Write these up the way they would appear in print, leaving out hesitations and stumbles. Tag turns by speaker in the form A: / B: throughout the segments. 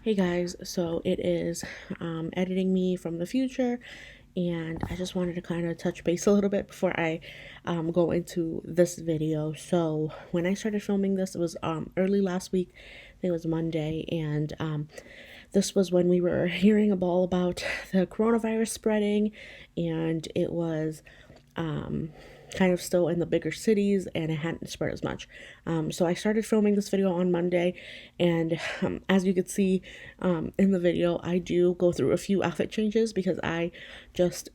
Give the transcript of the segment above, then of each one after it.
A: Hey guys, so it is editing me from the future, and I just wanted to kind of touch base a little bit before I go into this video. So when I started filming this, it was early last week. I think it was Monday, and this was when we were hearing all about the coronavirus spreading, and it was kind of still in the bigger cities and it hadn't spread as much. So I started filming this video on Monday, and as you could see in the video, I do go through a few outfit changes because I just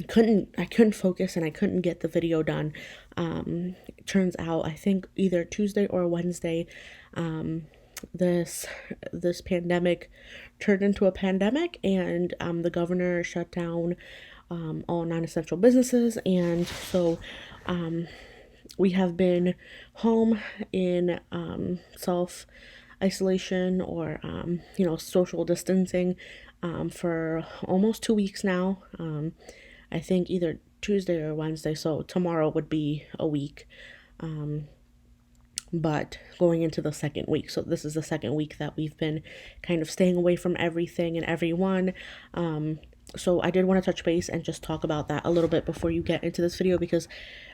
A: couldn't focus and I couldn't get the video done. It turns out I think either Tuesday or Wednesday this pandemic turned into a pandemic, and the governor shut down all non-essential businesses, and so we have been home in self-isolation or social distancing for almost 2 weeks now. I think either Tuesday or Wednesday, so tomorrow would be a week, but going into the second week. So this is the second week that we've been kind of staying away from everything and everyone. So I did want to touch base and just talk about that a little bit before you get into this video, because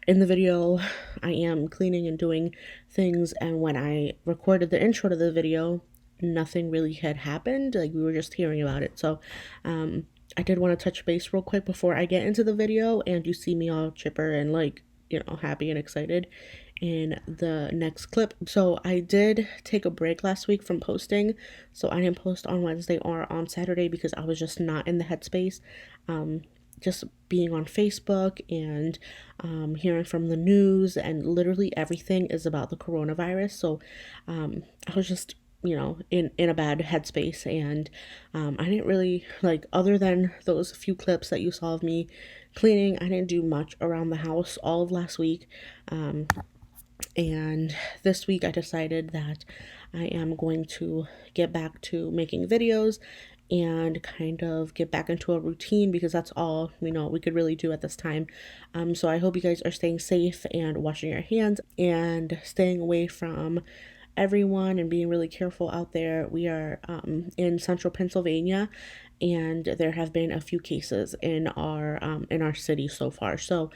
A: in the video I am cleaning and doing things, and when I recorded the intro to the video, nothing really had happened. Like, we were just hearing about it. So I did want to touch base real quick before I get into the video and you see me all chipper and happy and excited in the next clip. So I did take a break last week from posting, so I didn't post on Wednesday or on Saturday because I was just not in the headspace. Just being on Facebook and hearing from the news, and literally everything is about the coronavirus. So I was just in a bad headspace, and I didn't really, other than those few clips that you saw of me cleaning, I didn't do much around the house all of last week. And this week I decided that I am going to get back to making videos and kind of get back into a routine, because that's all we could really do at this time. So I hope you guys are staying safe and washing your hands and staying away from everyone and being really careful out there. We are in central Pennsylvania, and there have been a few cases in our city so far. So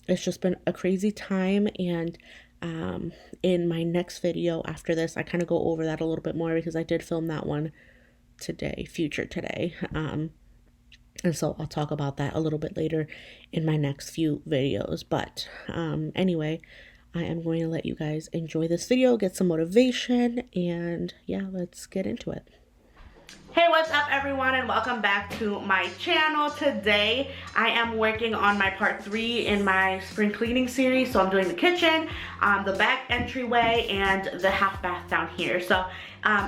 A: it's just been a crazy time, and in my next video after this, I kind of go over that a little bit more, because I did film that one today, and so I'll talk about that a little bit later in my next few videos. But anyway, I am going to let you guys enjoy this video, get some motivation, and yeah, let's get into it. Hey, what's up everyone, and welcome back to my channel. Today I am working on my part 3 in my spring cleaning series. So I'm doing the kitchen, the back entryway, and the half bath down here. So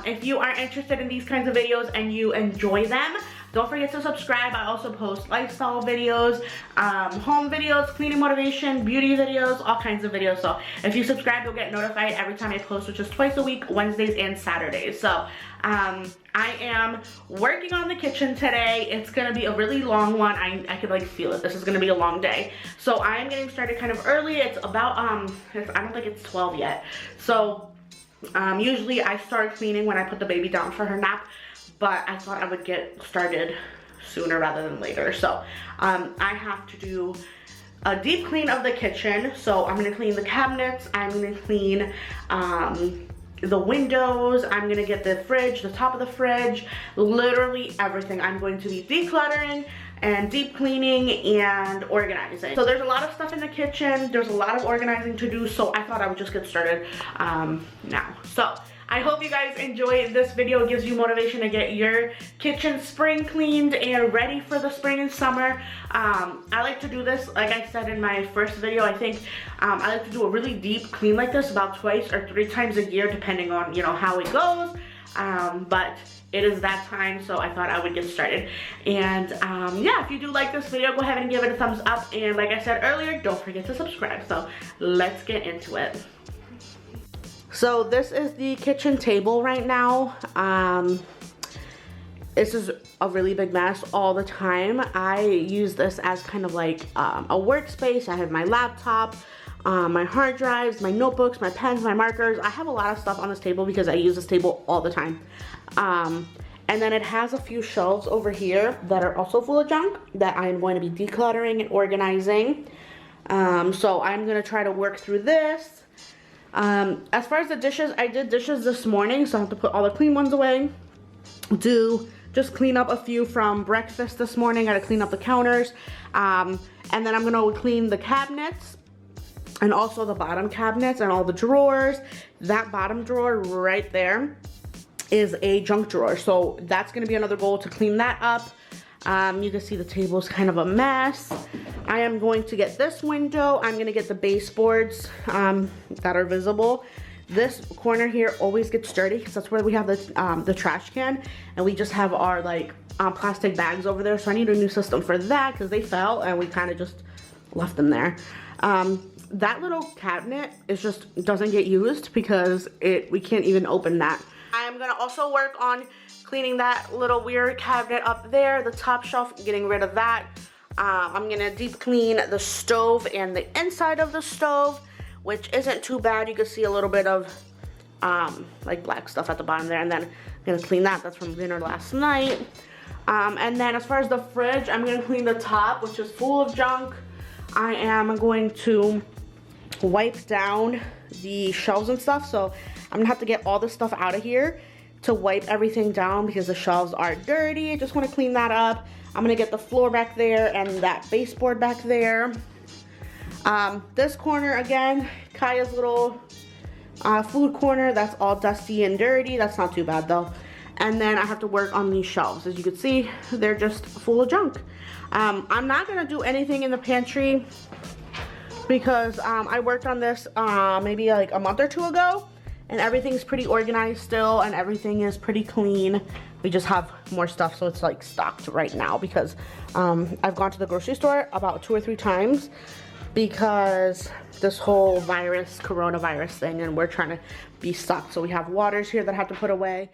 A: if you are interested in these kinds of videos and you enjoy them, don't forget to subscribe. I also post lifestyle videos, home videos, cleaning motivation, beauty videos, all kinds of videos. So if you subscribe, you'll get notified every time I post, which is twice a week, Wednesdays and Saturdays. So I am working on the kitchen today. It's gonna be a really long one. I could feel it. This is gonna be a long day. So I am getting started kind of early. It's about, I don't think it's 12 yet. So usually I start cleaning when I put the baby down for her nap, but I thought I would get started sooner rather than later. So I have to do a deep clean of the kitchen. So I'm gonna clean the cabinets, I'm gonna clean the windows, I'm gonna get the fridge, the top of the fridge, literally everything. I'm going to be decluttering and deep cleaning and organizing. So there's a lot of stuff in the kitchen, there's a lot of organizing to do, so I thought I would just get started now. So I hope you guys enjoy this video. It gives you motivation to get your kitchen spring cleaned and ready for the spring and summer. I like to do this, like I said in my first video, I think I like to do a really deep clean like this about twice or 3 times a year, depending on how it goes. But it is that time, so I thought I would get started. And yeah, if you do like this video, go ahead and give it a thumbs up. And like I said earlier, don't forget to subscribe. So let's get into it. So this is the kitchen table right now. This is a really big mess all the time. I use this as kind of like a workspace. I have my laptop, my hard drives, my notebooks, my pens, my markers. I have a lot of stuff on this table because I use this table all the time. And then it has a few shelves over here that are also full of junk that I am going to be decluttering and organizing. So I'm gonna try to work through this. As far as the dishes, I did dishes this morning, so I have to put all the clean ones away. Just clean up a few from breakfast this morning. Gotta clean up the counters. And then I'm gonna clean the cabinets and also the bottom cabinets and all the drawers. That bottom drawer right there is a junk drawer. So that's gonna be another goal, to clean that up. You can see the table's kind of a mess. I am going to get this window. I'm gonna get the baseboards that are visible. This corner here always gets dirty because that's where we have the trash can, and we just have our like plastic bags over there. So I need a new system for that because they fell and we kind of just left them there. That little cabinet doesn't get used because we can't even open that. I'm gonna also work on cleaning that little weird cabinet up there, the top shelf, getting rid of that. I'm gonna deep clean the stove and the inside of the stove, which isn't too bad. You can see a little bit of like black stuff at the bottom there, and then I'm gonna clean that. That's from dinner last night. And then as far as the fridge, I'm gonna clean the top, which is full of junk. I am going to wipe down the shelves and stuff, so I'm gonna have to get all this stuff out of here to wipe everything down because the shelves are dirty. I just want to clean that up. I'm gonna get the floor back there and that baseboard back there. This corner again, Kaya's little food corner, that's all dusty and dirty. That's not too bad though. And then I have to work on these shelves. As you can see, they're just full of junk. I'm not gonna do anything in the pantry because I worked on this maybe like a month or two ago, and everything's pretty organized still and everything is pretty clean. We just have more stuff, so it's like stocked right now because I've gone to the grocery store about 2 or 3 times because this whole coronavirus thing, and we're trying to be stocked. So we have waters here that I have to put away.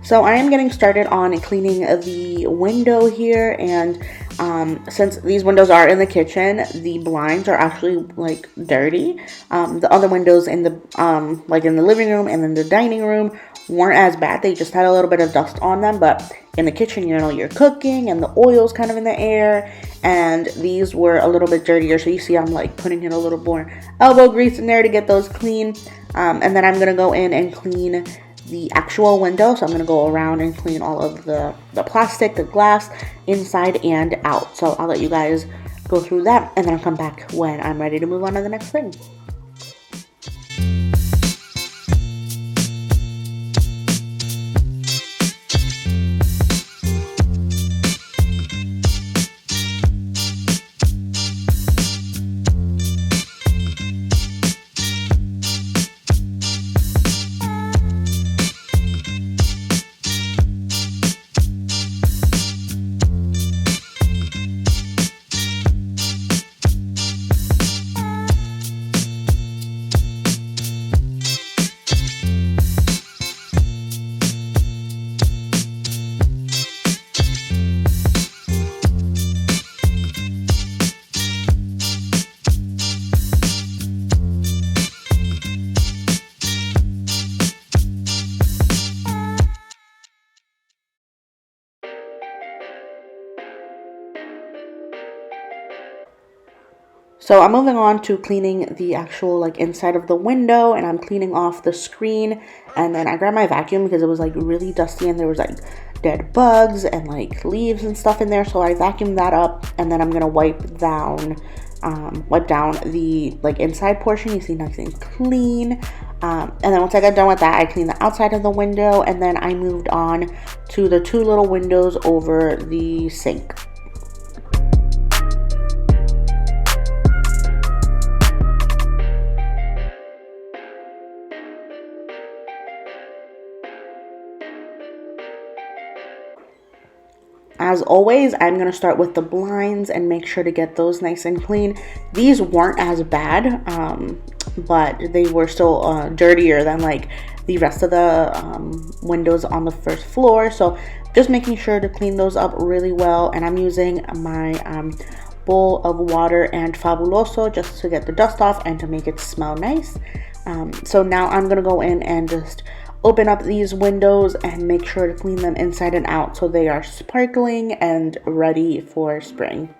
A: So I am getting started on cleaning the window here, and since these windows are in the kitchen, the blinds are actually like dirty. The other windows in the like in the living room and in the dining room weren't as bad. They just had a little bit of dust on them, but in the kitchen, you know, you're cooking and the oil's kind of in the air, and these were a little bit dirtier. So you see I'm like putting in a little more elbow grease in there to get those clean. And then I'm gonna go in and clean the actual window. So I'm gonna go around and clean all of the plastic, the glass, inside and out. So I'll let you guys go through that, and then I'll come back when I'm ready to move on to the next thing. So I'm moving on to cleaning the actual like inside of the window, and I'm cleaning off the screen. And then I grabbed my vacuum because it was like really dusty and there was like dead bugs and like leaves and stuff in there. So I vacuumed that up, and then I'm gonna wipe down the like inside portion. You see nice and clean. And then once I got done with that, I cleaned the outside of the window, and then I moved on to the two little windows over the sink. As always, I'm going to start with the blinds and make sure to get those nice and clean. These weren't as bad, but they were still dirtier than like the rest of the windows on the first floor. So just making sure to clean those up really well. And I'm using my bowl of water and Fabuloso just to get the dust off and to make it smell nice. So now I'm going to go in and just open up these windows and make sure to clean them inside and out so they are sparkling and ready for spring.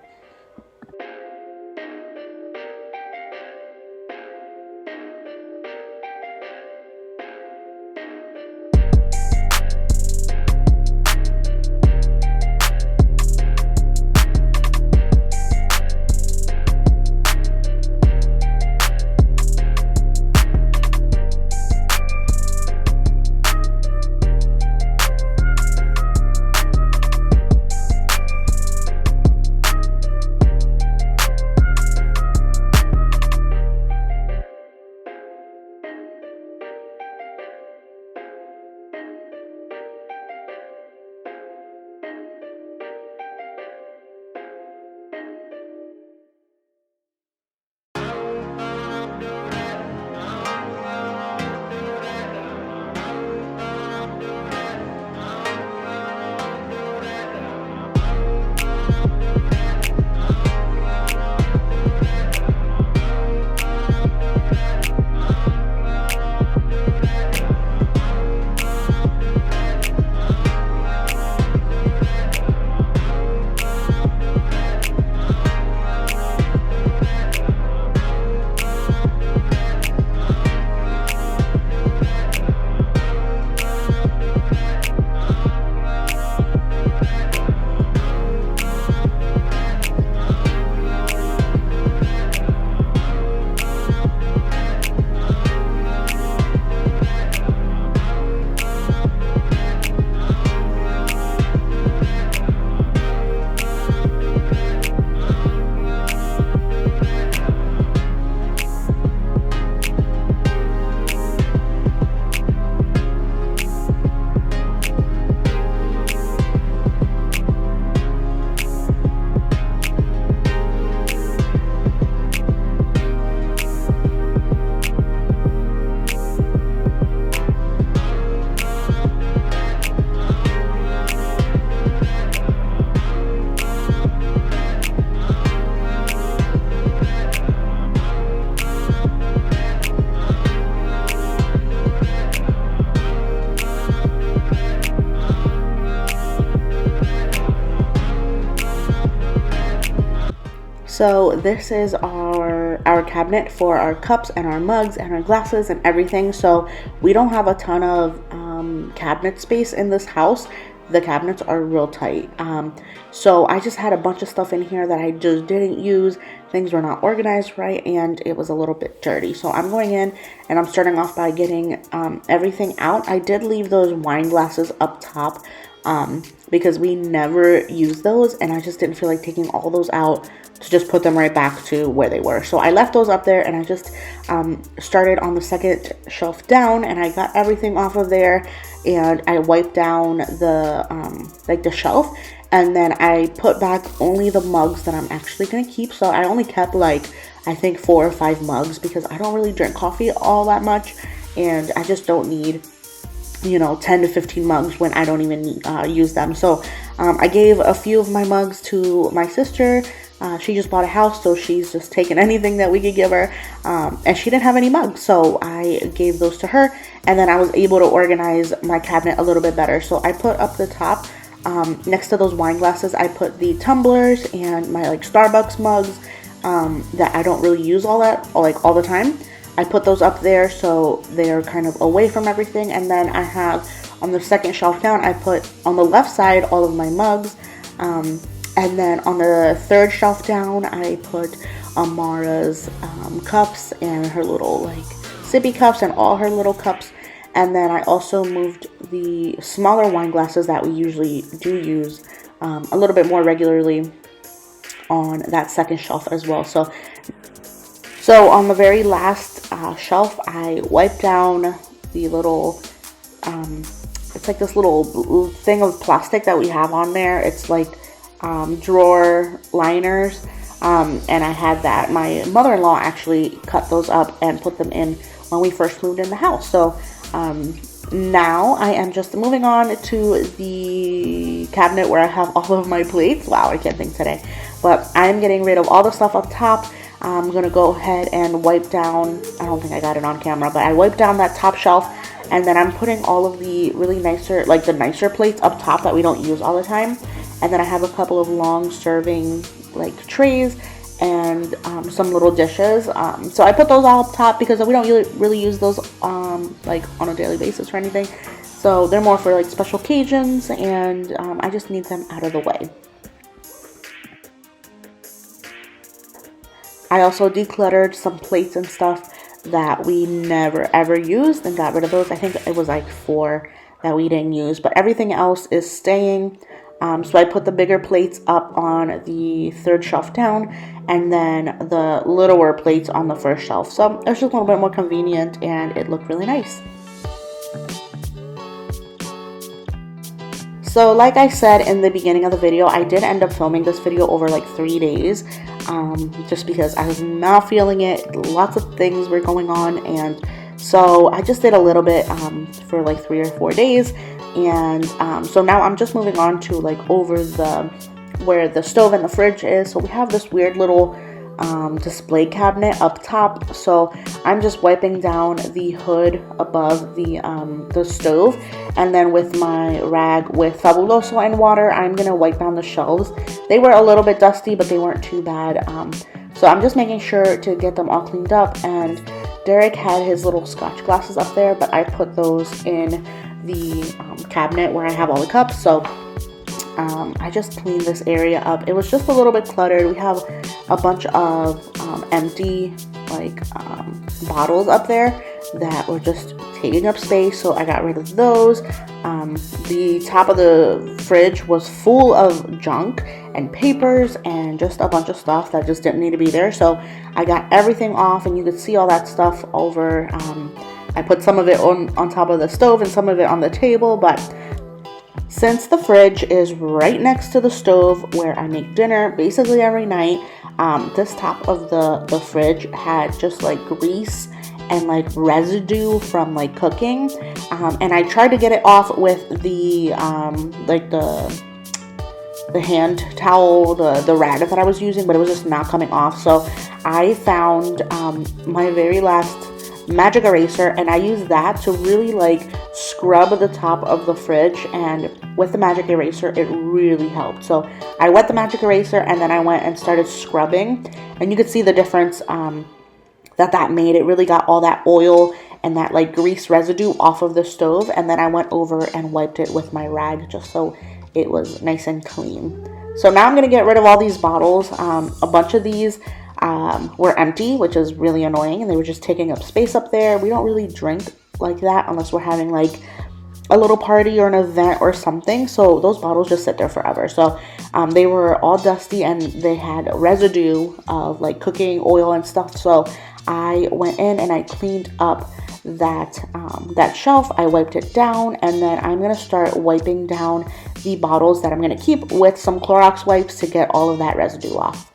A: So this is our cabinet for our cups and our mugs and our glasses and everything. So we don't have a ton of cabinet space in this house. The cabinets are real tight. So I just had a bunch of stuff in here that I just didn't use. Things were not organized right, and it was a little bit dirty. So I'm going in and I'm starting off by getting everything out. I did leave those wine glasses up top because we never use those, and I just didn't feel like taking all those out to just put them right back to where they were. So I left those up there, and I just started on the second shelf down, and I got everything off of there, and I wiped down the like the shelf, and then I put back only the mugs that I'm actually gonna keep. So I only kept like I think 4 or 5 mugs because I don't really drink coffee all that much, and I just don't need 10 to 15 mugs when I don't even use them. So I gave a few of my mugs to my sister. She just bought a house, so she's just taken anything that we could give her, and she didn't have any mugs, so I gave those to her, and then I was able to organize my cabinet a little bit better. So I put up the top, next to those wine glasses, I put the tumblers and my like Starbucks mugs that I don't really use all the time. I put those up there so they're kind of away from everything, and then I have on the second shelf down, I put on the left side all of my mugs, and then on the third shelf down, I put Amara's cups and her little like sippy cups and all her little cups. And then I also moved the smaller wine glasses that we usually do use a little bit more regularly on that second shelf as well. So on the very last shelf, I wiped down the little, it's like this little thing of plastic that we have on there. It's like drawer liners. And I had that. My mother-in-law actually cut those up and put them in when we first moved in the house. So now I am just moving on to the cabinet where I have all of my plates. Wow, I can't think today. But I'm getting rid of all the stuff up top. I'm going to go ahead and wipe down, I don't think I got it on camera, but I wiped down that top shelf. And then I'm putting all of the really nicer, like the nicer plates up top that we don't use all the time. And then I have a couple of long serving like trays and some little dishes. So I put those all up top because we don't really use those like on a daily basis or anything. So they're more for like special occasions, and I just need them out of the way. I also decluttered some plates and stuff that we never ever used and got rid of those. I think it was like 4 that we didn't use, but everything else is staying. So I put the bigger plates up on the third shelf down, and then the littler plates on the first shelf. So it's just a little bit more convenient, and it looked really nice. So like I said in the beginning of the video, I did end up filming this video over like 3 days, just because I was not feeling it. Lots of things were going on, and so I just did a little bit for like 3 or 4 days. And so now I'm just moving on to like over where the stove and the fridge is. So we have this weird little display cabinet up top. So I'm just wiping down the hood above the stove, and then with my rag with Fabuloso and water, I'm gonna wipe down the shelves. They were a little bit dusty, but they weren't too bad. So I'm just making sure to get them all cleaned up. And Derek had his little scotch glasses up there, but I put those in the cabinet where I have all the cups. So I just cleaned this area up. It was just a little bit cluttered. We have a bunch of empty like bottles up there that were just taking up space, so I got rid of those. The top of the fridge was full of junk and papers and just a bunch of stuff that just didn't need to be there, so I got everything off, and you could see all that stuff over. I put some of it on top of the stove and some of it on the table, but since the fridge is right next to the stove where I make dinner basically every night, this top of the fridge had just like grease and like residue from like cooking, and I tried to get it off with the like the hand towel, the rag that I was using, but it was just not coming off. So I found my very last magic eraser, and I used that to really like scrub the top of the fridge, and with the magic eraser it really helped. So I wet the magic eraser, and then I went and started scrubbing, and you could see the difference that made. It really got all that oil and that like grease residue off of the stove, and then I went over and wiped it with my rag just so it was nice and clean. So now I'm going to get rid of all these bottles. A bunch of these were empty, which is really annoying, and they were just taking up space up there. We don't really drink like that unless we're having like a little party or an event or something, so those bottles just sit there forever. So they were all dusty, and they had residue of like cooking oil and stuff, so I went in and I cleaned up that shelf. I wiped it down, and then I'm going to start wiping down the bottles that I'm going to keep with some Clorox wipes to get all of that residue off.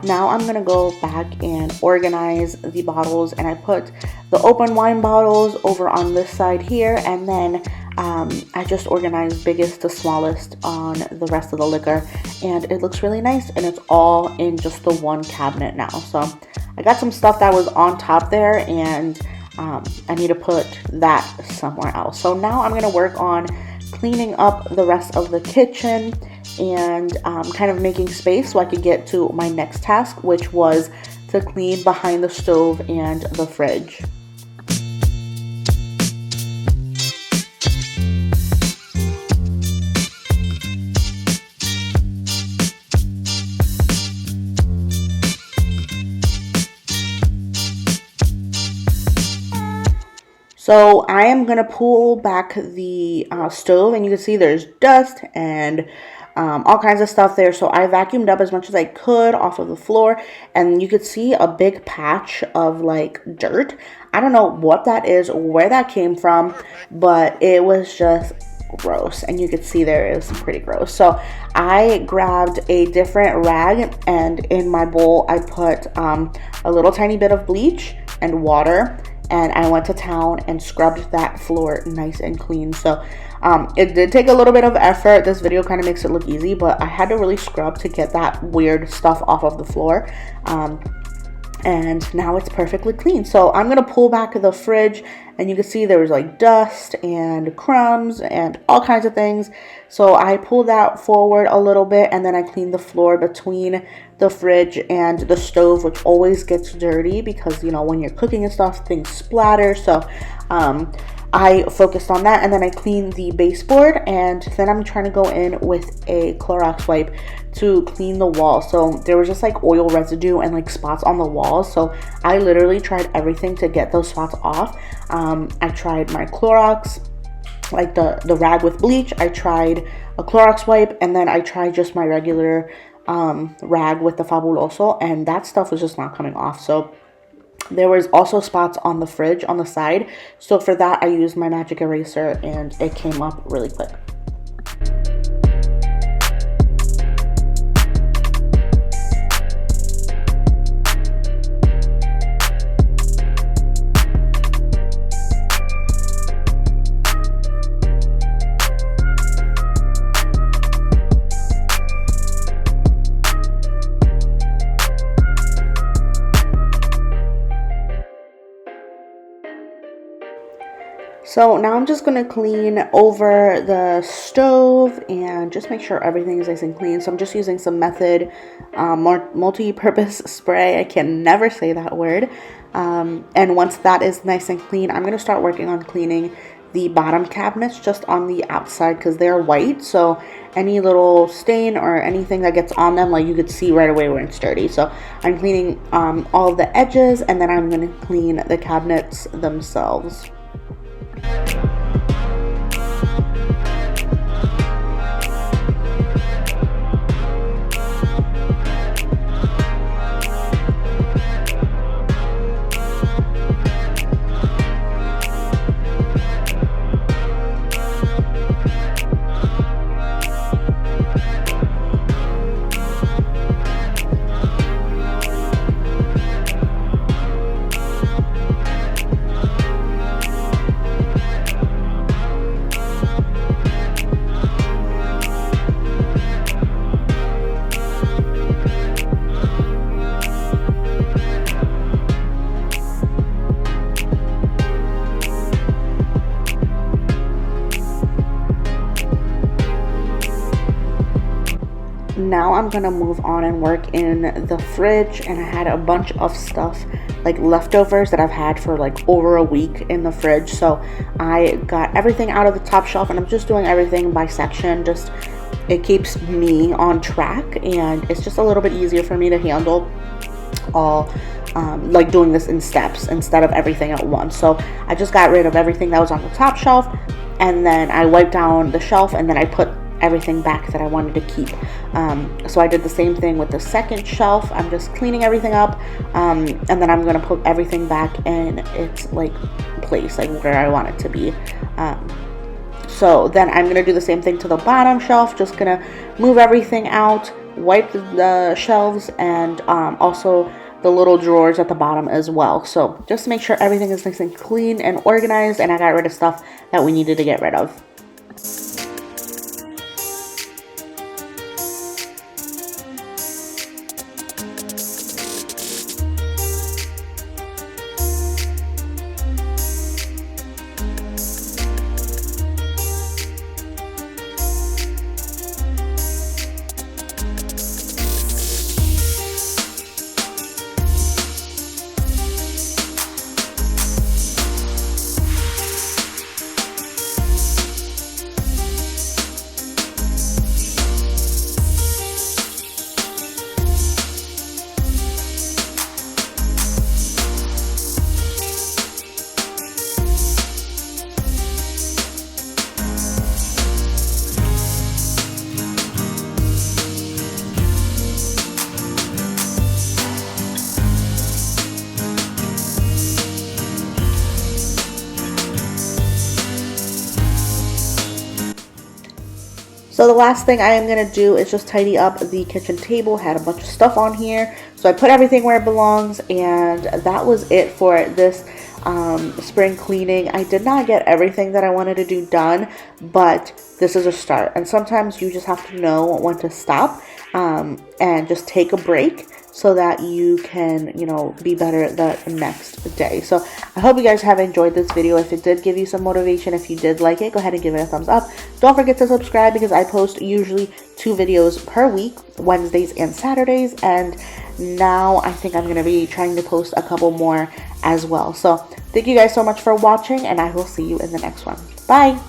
A: Now I'm going to go back and organize the bottles, and I put the open wine bottles over on this side here, and then I just organized biggest to smallest on the rest of the liquor, and it looks really nice, and it's all in just the one cabinet now. So I got some stuff that was on top there, and I need to put that somewhere else. So now I'm going to work on cleaning up the rest of the kitchen and kind of making space so I could get to my next task, which was to clean behind the stove and the fridge. So I am going to pull back the stove, and you can see there's dust and all kinds of stuff there. So I vacuumed up as much as I could off of the floor, and you could see a big patch of like dirt. I don't know what that is, where that came from, but it was just gross, and you could see there is pretty gross. So I grabbed a different rag, and in my bowl I put a little tiny bit of bleach and water, and I went to town and scrubbed that floor nice and clean. So it did take a little bit of effort. This video kind of makes it look easy, but I had to really scrub to get that weird stuff off of the floor. And now it's perfectly clean. So I'm going to pull back the fridge, and you can see there was like dust and crumbs and all kinds of things. So I pulled that forward a little bit, and then I cleaned the floor between the fridge and the stove, which always gets dirty because, you know, when you're cooking and stuff, things splatter. So I focused on that, and then I cleaned the baseboard, and then I'm trying to go in with a Clorox wipe to clean the wall. So there was just like oil residue and like spots on the walls. So I literally tried everything to get those spots off. I tried my Clorox, like the rag with bleach. I tried a Clorox wipe, and then I tried just my regular rag with the Fabuloso, and that stuff was just not coming off. So there was also spots on the fridge on the side. So for that, I used my magic eraser, and it came up really quick. So now I'm just going to clean over the stove and just make sure everything is nice and clean. So I'm just using some Method multi-purpose spray. I can never say that word. And once that is nice and clean, I'm going to start working on cleaning the bottom cabinets just on the outside because they're white. So any little stain or anything that gets on them, like you could see right away when it's dirty. So I'm cleaning all of the edges, and then I'm going to clean the cabinets themselves. Now I'm gonna move on and work in the fridge, and I had a bunch of stuff like leftovers that I've had for like over a week in the fridge. So I got everything out of the top shelf, and I'm just doing everything by section. Just it keeps me on track, and it's just a little bit easier for me to handle all like doing this in steps instead of everything at once. So I just got rid of everything that was on the top shelf, and then I wiped down the shelf, and then I put everything back that I wanted to keep. So I did the same thing with the second shelf. I'm just cleaning everything up, and then I'm going to put everything back in its like place, like where I want it to be. So then I'm going to do the same thing to the bottom shelf. Just going to move everything out, wipe the shelves, and also the little drawers at the bottom as well. So just to make sure everything is nice and clean and organized, and I got rid of stuff that we needed to get rid of. So the last thing I am going to do is just tidy up the kitchen table. Had a bunch of stuff on here. So I put everything where it belongs, and that was it for this spring cleaning. I did not get everything that I wanted to do done, but this is a start. And sometimes you just have to know when to stop and just take a break, so that you can, you know, be better the next day. So I hope you guys have enjoyed this video. If it did give you some motivation, if you did like it, go ahead and give it a thumbs up. Don't forget to subscribe, because I post usually 2 videos per week, Wednesdays and Saturdays. And now I think I'm going to be trying to post a couple more as well. So thank you guys so much for watching, and I will see you in the next one. Bye!